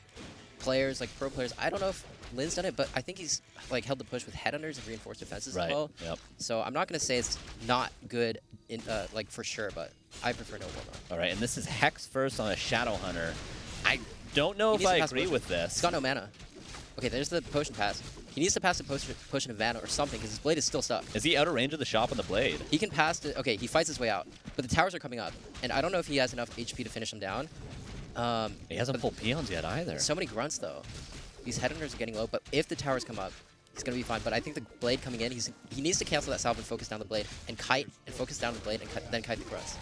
players, like pro players, I don't know if Lynn's done it, but I think he's like held the push with headhunters and reinforced defenses as well. Yep. So I'm not going to say it's not good, in like for sure, but I prefer no War Mill. All right, and this is Hex first on a Shadow Hunter. I don't know if I agree with this. He's got no mana. Okay, there's the potion pass. He needs to pass the potion of mana or something because his blade is still stuck. Is he out of range of the shop on the blade? He can pass it. Okay, he fights his way out, but the towers are coming up, and I don't know if he has enough HP to finish him down. He hasn't pulled peons yet either. So many grunts though. These headhunters are getting low, but if the towers come up, he's gonna be fine. But I think the blade coming in, he needs to cancel that salve and focus down the blade, and kite and focus down the blade, and then kite the grunts.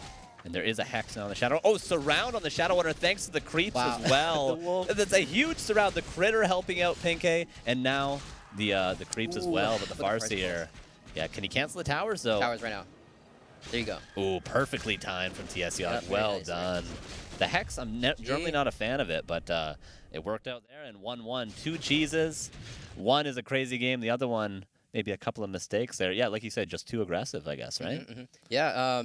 And there is a Hex now on the Shadow. Oh, surround on the Shadow Hunter thanks to the creeps as well. That's a huge surround. The critter helping out P1nke, and now the creeps as well, but the Farseer. Yeah, can he cancel the towers though? Towers right now. There you go. Ooh, perfectly timed from TiesioG. Yep, well nice, done. The Hex, I'm generally not a fan of it, but It worked out there, and 1-1. 2 cheeses. One is a crazy game. The other one, maybe a couple of mistakes there. Yeah, like you said, just too aggressive, I guess, right? Yeah,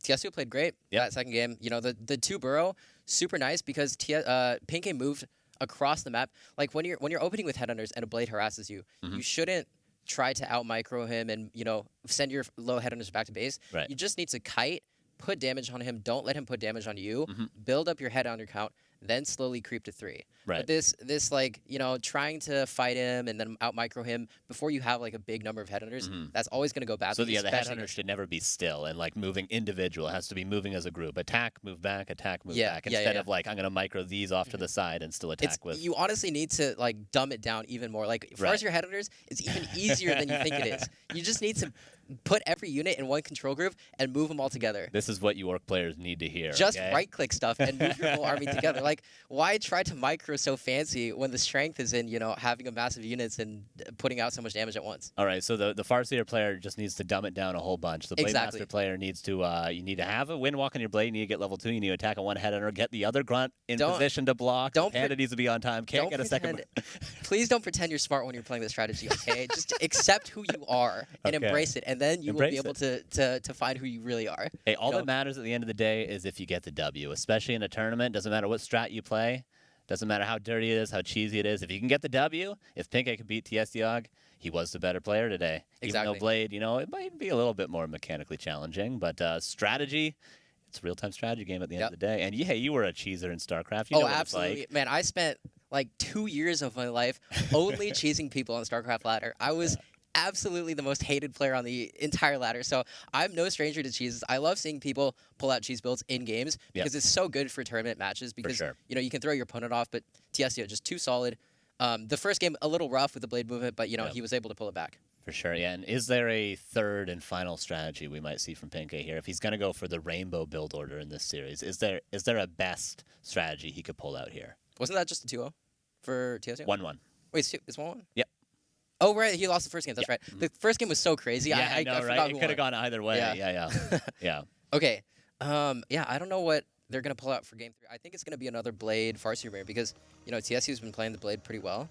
TiesioG played great that second game. You know, the 2 burrow, super nice because P1nke moved across the map. Like when you're opening with headhunters and a blade harasses you, you shouldn't try to out micro him and, you know, send your low headhunters back to base. Right. You just need to kite, put damage on him, don't let him put damage on you, build up your headhunter count, then slowly creep to 3. Right. But this like, you know, trying to fight him and then out micro him before you have like a big number of headhunters, that's always going to go badly. So yeah, the headhunter should never be still and like moving individual. It has to be moving as a group. Attack, move back, attack, move back. Instead of like, I'm going to micro these off to the side and still attack with. You honestly need to like dumb it down even more. Like first your headhunters, it's even easier than you think it is. You just need to put every unit in one control group and move them all together. This is what you orc players need to hear. Just right-click stuff and move your whole army together. Like, why try to micro so fancy when the strength is in, you know, having a massive units and putting out so much damage at once? All right, so the Farseer player just needs to dumb it down a whole bunch. The Blade Master player needs to, you need to have a windwalk on your blade, you need to get level 2, you need to attack on one headhunter, get the other grunt in position to block. Panda needs to be on time, can't get a second. Please don't pretend you're smart when you're playing this strategy, okay? Just accept who you are and embrace it, and then you will be able to find who you really are. Hey, all that matters at the end of the day is if you get the W, especially in a tournament. Doesn't matter what strat you play. Doesn't matter how dirty it is, how cheesy it is. If you can get the W, if P1nke can beat TiesioG, he was the better player today. Exactly. Even though Blade, you know, it might be a little bit more mechanically challenging, but strategy, it's a real-time strategy game at the end of the day. And yeah, you were a cheeser in StarCraft. You know what absolutely. It's like. Man, I spent like 2 years of my life only cheesing people on StarCraft ladder. I was absolutely the most hated player on the entire ladder. So I'm no stranger to cheeses. I love seeing people pull out cheese builds in games because it's so good for tournament matches because you know you can throw your opponent off, but TiesioG just too solid. The first game a little rough with the blade movement, but you know he was able to pull it back. For sure, yeah. And is there a third and final strategy we might see from P1nke here? If he's going to go for the rainbow build order in this series, is there a best strategy he could pull out here? Wasn't that just a 2-0 for TiesioG? 1-1. Wait, it's 1-1? Yep. Oh, right. He lost the first game. That's right. The first game was so crazy. Yeah, I know, right? It could have gone either way. Yeah. Okay. Yeah, I don't know what they're going to pull out for game 3. I think it's going to be another Blade Farseer mirror because, you know, TiesioG's been playing the Blade pretty well.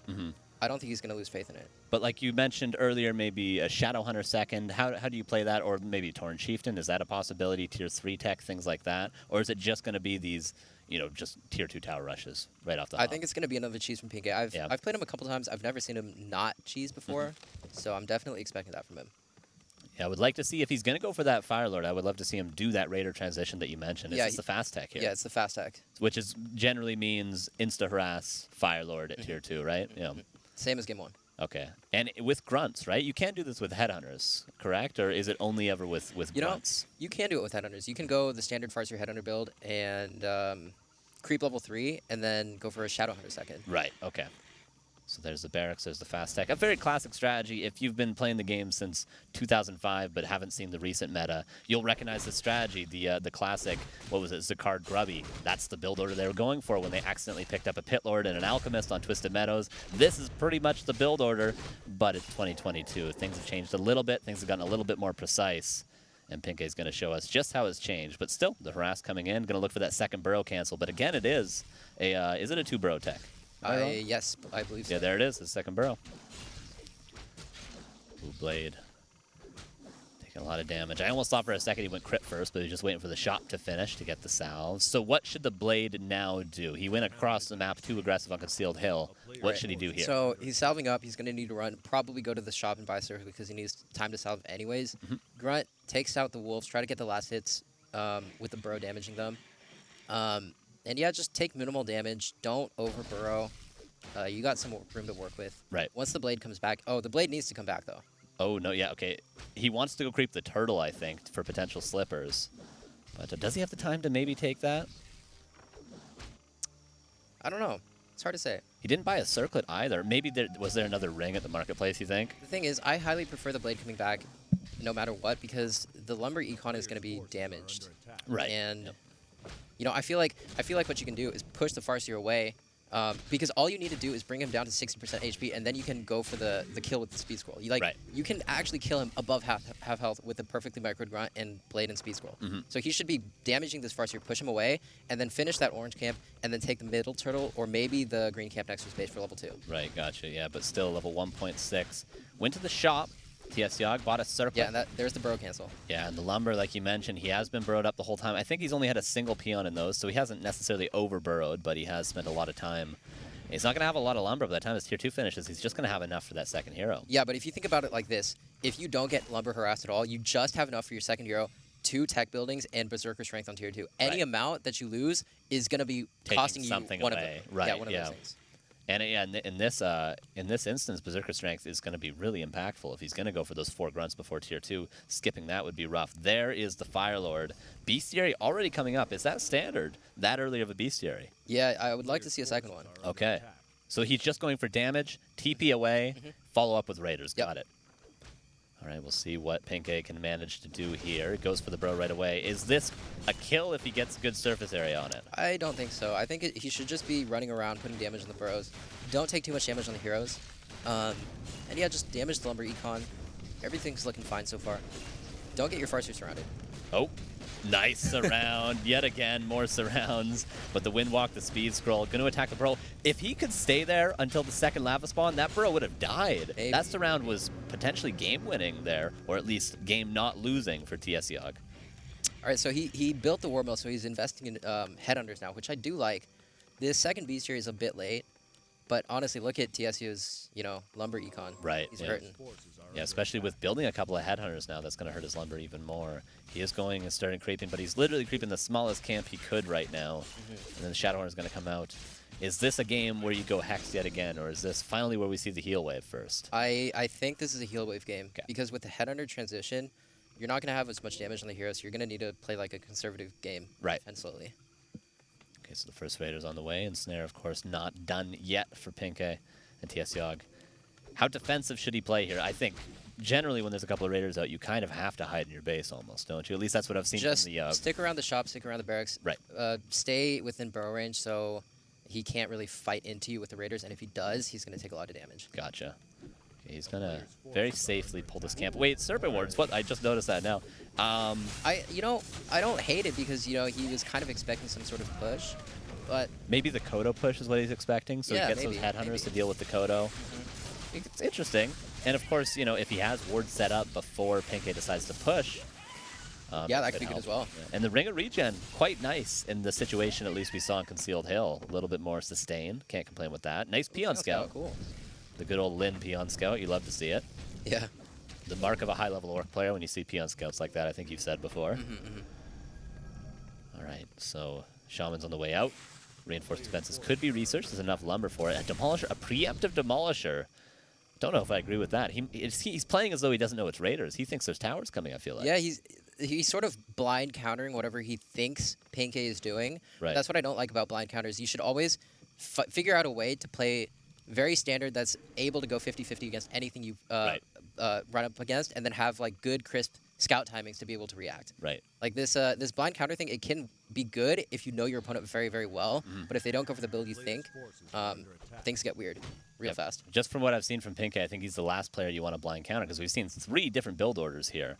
I don't think he's going to lose faith in it. But like you mentioned earlier, maybe a Shadowhunter second. How do you play that? Or maybe Tauren Chieftain? Is that a possibility? Tier 3 tech, things like that? Or is it just going to be these, you know, just Tier 2 tower rushes right off the hop? I think it's going to be another cheese from P1nke. I've played him a couple times. I've never seen him not cheese before. So I'm definitely expecting that from him. Yeah, I would like to see if he's going to go for that Fire Lord. I would love to see him do that Raider transition that you mentioned. It's the fast tech here. Yeah, it's the fast tech. Which is generally means insta-harass Fire Lord at Tier 2, right? Yeah. Same as game 1. Okay. And with grunts, right? You can't do this with headhunters, correct? Or is it only ever with grunts? You can do it with headhunters. You can go the standard Farseer headhunter build and creep level 3 and then go for a Shadowhunter second. Right, okay. So there's the barracks, there's the fast tech. A very classic strategy. If you've been playing the game since 2005 but haven't seen the recent meta, you'll recognize this strategy, the classic, what was it, Zakard Grubby. That's the build order they were going for when they accidentally picked up a Pit Lord and an Alchemist on Twisted Meadows. This is pretty much the build order, but it's 2022. Things have changed a little bit. Things have gotten a little bit more precise. And P1nke is going to show us just how it's changed. But still, the harass coming in, going to look for that second burrow cancel. But again, it is is it a 2 burrow tech? Yes, I believe so. Yeah, there it is, the second burrow. Ooh, Blade. Taking a lot of damage. I almost thought for a second he went crit first, but he was just waiting for the shot to finish to get the salves. So what should the Blade now do? He went across the map too aggressive on Concealed Hill. What should he do here? So he's salving up. He's going to need to run, probably go to the shop and buy circle because he needs time to salve anyways. Grunt takes out the wolves, try to get the last hits with the burrow damaging them. And yeah, just take minimal damage. Don't over burrow. You got some room to work with. Right. Once the blade comes back. Oh, the blade needs to come back, though. Oh, no, yeah, okay. He wants to go creep the turtle, I think, for potential slippers. But does he have the time to maybe take that? I don't know. It's hard to say. He didn't buy a circlet either. Maybe was there another ring at the marketplace, you think? The thing is, I highly prefer the blade coming back no matter what because the lumber econ is going to be damaged. Right. And... You know, I feel like what you can do is push the Farseer away, Because all you need to do is bring him down to 60% HP, and then you can go for the kill with the speed scroll. You can actually kill him above half health with a perfectly micro grunt and blade and speed scroll. So he should be damaging this Farseer, push him away, and then finish that orange camp, and then take the middle turtle or maybe the green camp next to his base for level 2. Right, gotcha. Yeah, but still level 1.6. Went to the shop. TiesioG bought a circle. Yeah, and there's the burrow cancel. Yeah, and the lumber, like you mentioned, he has been burrowed up the whole time. I think he's only had a single peon in those, so he hasn't necessarily over-burrowed, but he has spent a lot of time. He's not going to have a lot of lumber by the time his tier 2 finishes. He's just going to have enough for that second hero. Yeah, but if you think about it like this, if you don't get lumber harassed at all, you just have enough for your second hero, 2 tech buildings, and berserker strength on tier 2. Any amount that you lose is going to be costing you one away. of them. Right, yeah, one of those things. And yeah, in this instance, Berserker Strength is going to be really impactful. If he's going to go for those 4 grunts before tier 2, skipping that would be rough. There is the Fire Lord. Bestiary already coming up. Is that standard, that early of a Bestiary? Yeah, I would like to see a second one. Okay. So he's just going for damage, TP away, follow up with Raiders. Got it. All right, we'll see what P1nke can manage to do here. Goes for the bro right away. Is this a kill if he gets good surface area on it? I don't think so. I think he should just be running around, putting damage on the burrows. Don't take too much damage on the heroes. And yeah, just damage the lumber econ. Everything's looking fine so far. Don't get your Farseer surrounded. Oh, nice surround. Yet again, more surrounds. But the Windwalk, the speed scroll, going to attack the burrow. If he could stay there until the second lava spawn, that burrow would have died. Maybe. That surround was potentially game-winning there, or at least game-not-losing for TiesioG. All right, so he built the War Mill, so he's investing in headhunters now, which I do like. This second Bestiary is a bit late, but honestly, look at TiesioG's, lumber econ. Right. He's hurting. Yeah, especially with building a couple of headhunters now, that's going to hurt his lumber even more. He is going and starting creeping, but he's literally creeping the smallest camp he could right now. And then the Shadowhunter is going to come out. Is this a game where you go Hex yet again, or is this finally where we see the heal wave first? I think this is a heal wave game, because with the headhunter transition, you're not going to have as much damage on the hero, so you're going to need to play like a conservative game. Right. And slowly. Okay, so the first Raider's on the way, and Snare, of course, not done yet for P1nke and TiesioG. How defensive should he play here? I think generally when there's a couple of Raiders out, you kind of have to hide in your base almost, don't you? At least that's what I've seen Just from the... stick around the shop, stick around the barracks. Right. Stay within burrow range so he can't really fight into you with the Raiders, and if he does, he's going to take a lot of damage. Gotcha. Okay, he's going to very safely pull this camp. Wait, Serpent Wards, what? I just noticed that now. I don't hate it because, he was kind of expecting some sort of push, but... Maybe the Kodo push is what he's expecting, so he gets those headhunters to deal with the Kodo. It's interesting. And of course, if he has wards set up before P1nke decides to push... yeah, that could be good as well. Yeah. And the Ring of Regen, quite nice in the situation at least we saw in Concealed Hill. A little bit more sustained. Can't complain with that. Nice Peon Scout. Cool. The good old Lin Peon Scout. You love to see it. Yeah. The mark of a high-level Orc player when you see Peon Scouts like that, I think you've said before. All right, so Shaman's on the way out. Reinforced defenses could be researched. There's enough lumber for it. A Demolisher, a preemptive Demolisher. Don't know if I agree with that. He's playing as though he doesn't know it's Raiders. He thinks there's towers coming, I feel like. Yeah, he's sort of blind countering whatever he thinks P1nke is doing. Right. That's what I don't like about blind counters. You should always figure out a way to play very standard that's able to go 50-50 against anything you run up against, and then have like good, crisp scout timings to be able to react. Right. Like this blind counter thing, it can be good if you know your opponent very, very well, but if they don't go for the build you think, things get weird real fast. Just from what I've seen from P1nke, I think he's the last player you want to blind counter, because we've seen 3 different build orders here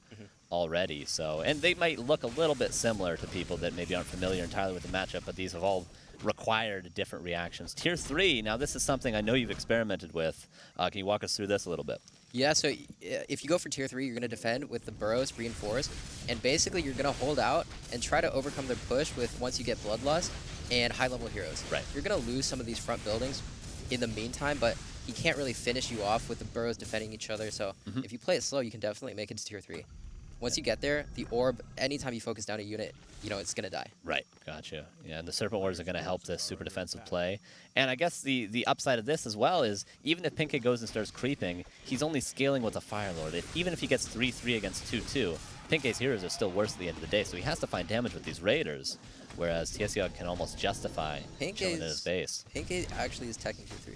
already. So, and they might look a little bit similar to people that maybe aren't familiar entirely with the matchup, but these have all required different reactions. Tier 3, now this is something I know you've experimented with. Can you walk us through this a little bit? Yeah, so if you go for Tier 3, you're going to defend with the burrows reinforced, and basically you're going to hold out and try to overcome their push with once you get Bloodlust and high-level heroes. Right. You're going to lose some of these front buildings in the meantime, but he can't really finish you off with the burrows defending each other, so if you play it slow, you can definitely make it to Tier 3. Once you get there, the orb, anytime you focus down a unit, it's going to die. Right. Gotcha. Yeah, and the Serpent Wards are going to help this super defensive play. And I guess the upside of this as well is, even if P1nke goes and starts creeping, he's only scaling with a Fire Lord. Even if he gets 3-3 against 2-2, P1nke's heroes are still worse at the end of the day, so he has to find damage with these Raiders, whereas TiesioG can almost justify chilling in his base. P1nke actually is technically 3.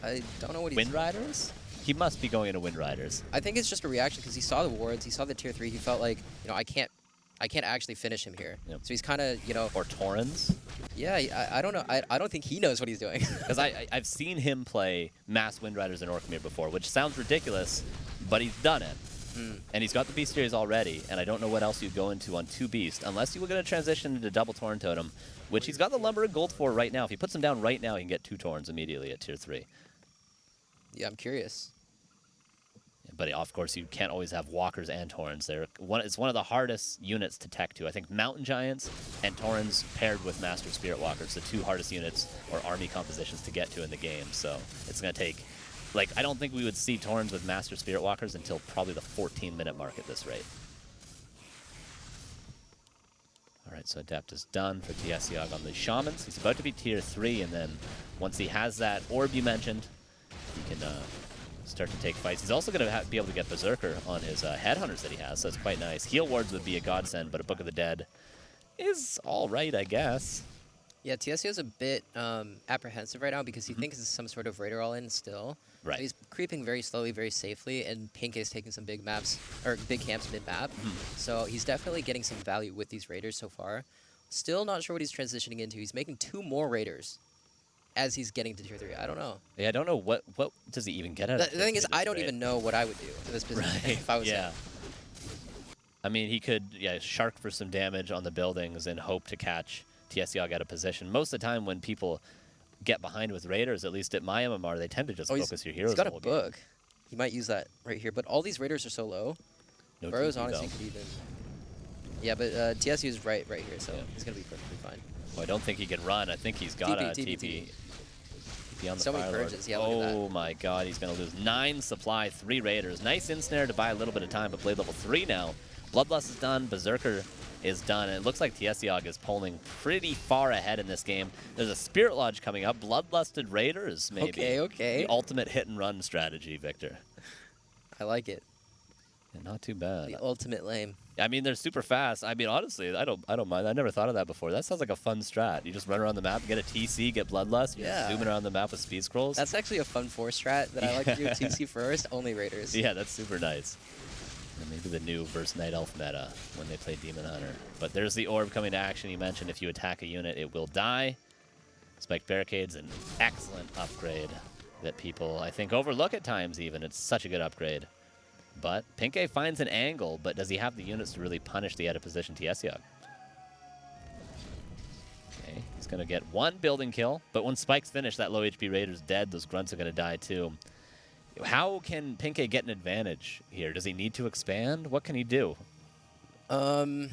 I don't know what he's... Wind Riders? He must be going into Wind Riders. I think it's just a reaction because he saw the wards, he saw the Tier 3, he felt like, I I can't actually finish him here. Yep. So he's kind of, you know... Or Torrens. Yeah, I don't know. I don't think he knows what he's doing. Because I've seen him play Mass Wind Riders in Orkmir before, which sounds ridiculous, but he's done it. And he's got the Beast series already, and I don't know what else you'd go into on 2 Beast, unless you were going to transition into double Torn Totem, which he's got the Lumber and Gold for right now. If he puts them down right now, he can get 2 Torns immediately at Tier 3. Yeah, I'm curious. But of course, you can't always have Walkers and Torrens. It's one of the hardest units to tech to. I think Mountain Giants and Torrens paired with Master Spirit Walkers, the 2 hardest units or army compositions to get to in the game. So it's going to take... Like, I don't think we would see Torrens with Master Spirit Walkers until probably the 14-minute mark at this rate. All right, so Adept is done for TiesioG on the Shamans. He's about to be Tier 3, and then once he has that Orb you mentioned, he can start to take fights. He's also going to be able to get Berserker on his Headhunters that he has, so it's quite nice. Heal Wards would be a godsend, but a Book of the Dead is all right, I guess. Yeah, TSEO's a bit apprehensive right now because he thinks it's some sort of Raider all-in still. Right. So he's creeping very slowly, very safely, and P1nke is taking some big maps, or big camps mid-map. So he's definitely getting some value with these Raiders so far. Still not sure what he's transitioning into. He's making 2 more Raiders as he's getting to Tier 3. I don't know. Yeah, I don't know what does he even get out of The thing is, I don't even know what I would do in this position if I was him. I mean, he could shark for some damage on the buildings and hope to catch TiesioG out of position. Most of the time when people get behind with Raiders, at least at my MMR, they tend to just focus your heroes. He's got the a whole game. book. He might use that right here. But all these Raiders are so low. No Burrows TP, honestly though. could even... Yeah, but TSU is right here, so he's going to be perfectly fine. Oh, I don't think he can run. I think he's got a TP. TP on the So many Fire Lord. purges, yeah, look at that. Oh my god, he's going to lose 9 supply, 3 Raiders. Nice ensnare to buy a little bit of time, but Blade level 3 now. Bloodlust is done, Berserker is done, and it looks like TiesioG is pulling pretty far ahead in this game. There's a Spirit Lodge coming up. Bloodlusted Raiders, maybe. Okay. The ultimate hit-and-run strategy, Victor. I like it. Yeah, not too bad. The ultimate lame. I mean, they're super fast. I mean, honestly, I don't mind. I never thought of that before. That sounds like a fun strat. You just run around the map, get a TC, get Bloodlust, you're just zooming around the map with speed scrolls. That's actually a fun 4 strat that I like to do. TC first, only Raiders. Yeah, that's super nice. And maybe the new versus Night Elf meta when they play Demon Hunter. But there's the Orb coming to action. You mentioned if you attack a unit, it will die. Spiked Barricade's an excellent upgrade that people, I think, overlook at times even. It's such a good upgrade. But P1nke finds an angle, but does he have the units to really punish the out-of-position TiesioG? Okay, he's going to get 1 building kill, but when Spike's finished, that low HP Raider's dead. Those grunts are going to die too. How can P1nke get an advantage here? Does he need to expand? What can he do? You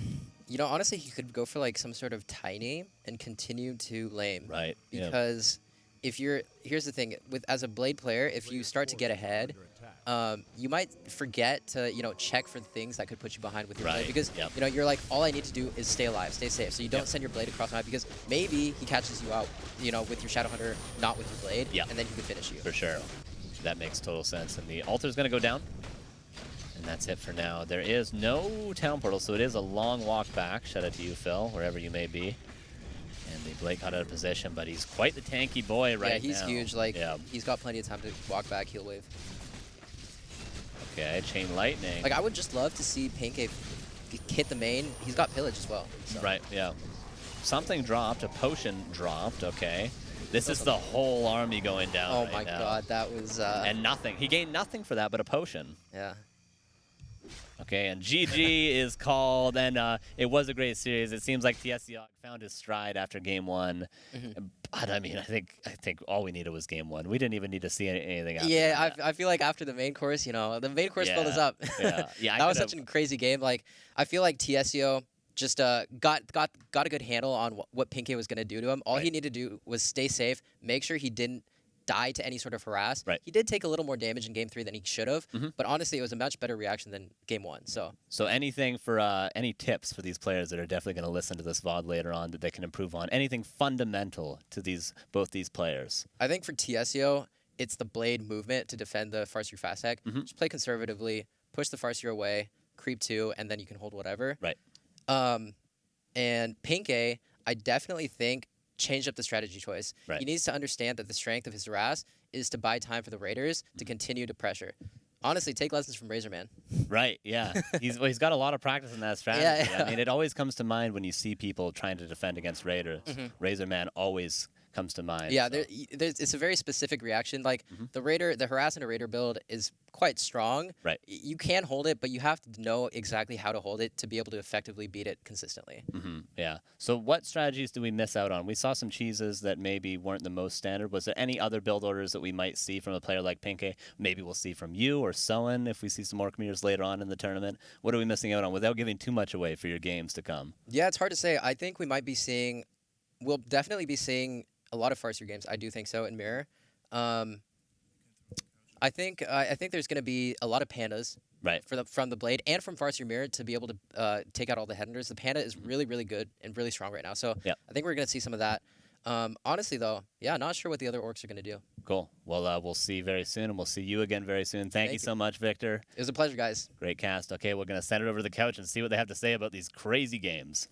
know, honestly, he could go for like some sort of tiny and continue to lame. Right. Because if you're, here's the thing, as a Blade player, if you start to get ahead, you might forget to, check for things that could put you behind with your Blade. Because, you're like, all I need to do is stay alive, stay safe. So you don't send your Blade across the map because maybe he catches you out, with your Shadowhunter, not with your Blade, and then he could finish you. For sure. That makes total sense. And the altar's going to go down. And that's it for now. There is no town portal, so it is a long walk back. Shout out to you, Phil, wherever you may be. And the Blade got out of position, but he's quite the tanky boy right now. Yeah, he's huge. Like, he's got plenty of time to walk back, heal wave. Okay, Chain Lightning. Like, I would just love to see P1nke hit the main. He's got Pillage as well. So. Right, yeah. Something dropped. A potion dropped, okay. This is the whole army going down Oh right my now. god, that was... And nothing. He gained nothing for that but a potion. Yeah. Okay, and GG is called, and it was a great series. It seems like TiesioG found his stride after game 1. But I mean, I think all we needed was game 1. We didn't even need to see anything after that. I feel like after the main course, the main course filled us up. Yeah, that was such a crazy game. Like, I feel like TSEO just got a good handle on what P1nke was going to do to him. All he needed to do was stay safe, make sure he didn't die to any sort of harass. He did take a little more damage in game 3 than he should have, but honestly, it was a much better reaction than game 1. So anything for any tips for these players that are definitely going to listen to this VOD later on that they can improve on? Anything fundamental to both these players? I think for TSEO, it's the Blade movement to defend the Farseer fast hack. Just play conservatively, push the Farseer away, creep 2, and then you can hold whatever. And P1nke, I definitely think, changed up the strategy choice. He needs to understand that the strength of his harass is to buy time for the Raiders to continue to pressure. Honestly, take lessons from Razorman. Right, yeah. He's got a lot of practice in that strategy. Yeah. I mean, it always comes to mind when you see people trying to defend against Raiders. Razorman always comes to mind. Yeah, so. it's a very specific reaction. Like the harass and a Raider build is quite strong. Right. You can hold it, but you have to know exactly how to hold it to be able to effectively beat it consistently. Yeah. So what strategies do we miss out on? We saw some cheeses that maybe weren't the most standard. Was there any other build orders that we might see from a player like P1nke? Maybe we'll see from you or Soen if we see some more commuters later on in the tournament. What are we missing out on without giving too much away for your games to come? Yeah, it's hard to say. I think we might be seeing, we'll definitely be seeing a lot of Farseer games. I do think so in Mirror. I think there's going to be a lot of pandas from the Blade and from Farseer Mirror to be able to take out all the headhunters. The panda is really, really good and really strong right now. So I think we're going to see some of that. Honestly, though, yeah, not sure what the other orcs are going to do. Cool. Well, we'll see very soon, and we'll see you again very soon. Thank you so much, Victor. It was a pleasure, guys. Great cast. Okay, we're going to send it over to the couch and see what they have to say about these crazy games.